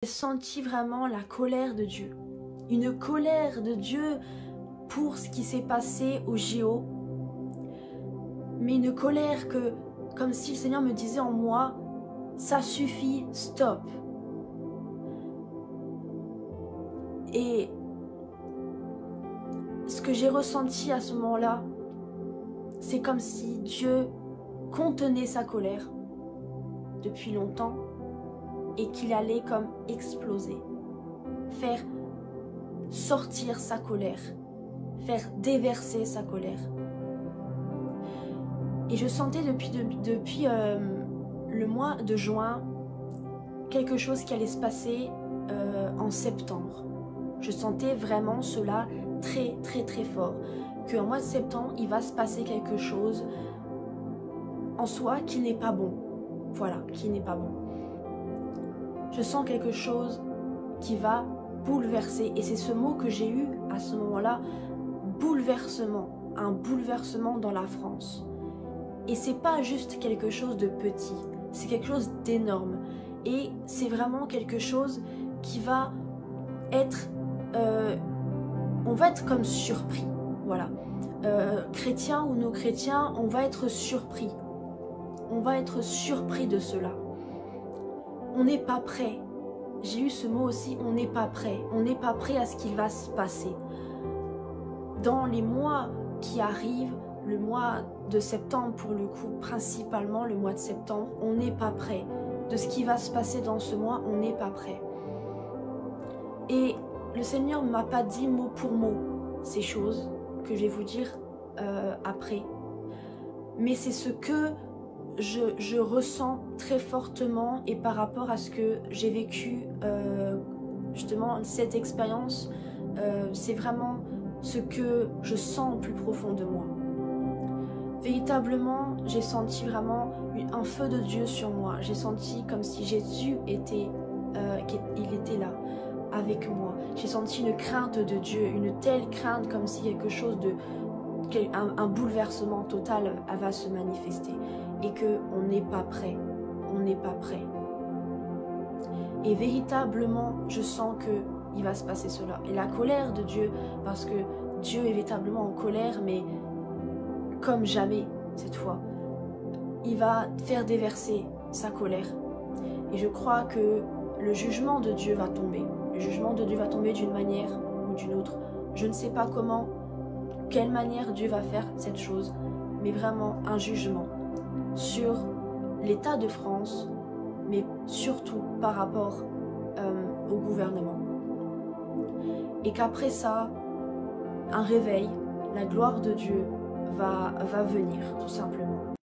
J'ai senti vraiment la colère de Dieu. Une colère de Dieu pour ce qui s'est passé au JO. Mais une colère que, comme si le Seigneur me disait en moi, ça suffit, stop. Et ce que j'ai ressenti à ce moment-là, c'est comme si Dieu contenait sa colère depuis longtemps et qu'il allait comme exploser, faire sortir sa colère, faire déverser sa colère. Et je sentais depuis le mois de juin quelque chose qui allait se passer en septembre. Je sentais vraiment cela très très très fort, qu'en mois de septembre il va se passer quelque chose en soi qui n'est pas bon. Voilà, qui n'est pas bon. Je sens quelque chose qui va bouleverser, et c'est ce mot que j'ai eu à ce moment-là, bouleversement, un bouleversement dans la France. Et c'est pas juste quelque chose de petit, c'est quelque chose d'énorme, et c'est vraiment quelque chose qui va être, on va être comme surpris, voilà. Chrétiens ou non chrétiens, on va être surpris de cela. On n'est pas prêt. J'ai eu ce mot aussi, on n'est pas prêt. On n'est pas prêt à ce qui va se passer. Dans les mois qui arrivent, le mois de septembre pour le coup, principalement le mois de septembre, on n'est pas prêt. De ce qui va se passer dans ce mois, on n'est pas prêt. Et le Seigneur ne m'a pas dit mot pour mot ces choses que je vais vous dire après. Mais c'est ce que je ressens très fortement, et par rapport à ce que j'ai vécu, justement cette expérience, c'est vraiment ce que je sens au plus profond de moi. Véritablement, j'ai senti vraiment un feu de Dieu sur moi. J'ai senti comme si Jésus était là avec moi. J'ai senti une crainte de Dieu, une telle crainte comme si quelque chose de... un bouleversement total va se manifester. Et qu'on n'est pas prêt, on n'est pas prêt. Et véritablement, je sens qu'il va se passer cela. Et la colère de Dieu, parce que Dieu est véritablement en colère, mais comme jamais cette fois. Il va faire déverser sa colère. Et je crois que le jugement de Dieu va tomber. Le jugement de Dieu va tomber d'une manière ou d'une autre. Je ne sais pas comment, quelle manière Dieu va faire cette chose, mais vraiment un jugement sur l'état de France, mais surtout par rapport au gouvernement. Et qu'après ça, un réveil, la gloire de Dieu va venir, tout simplement.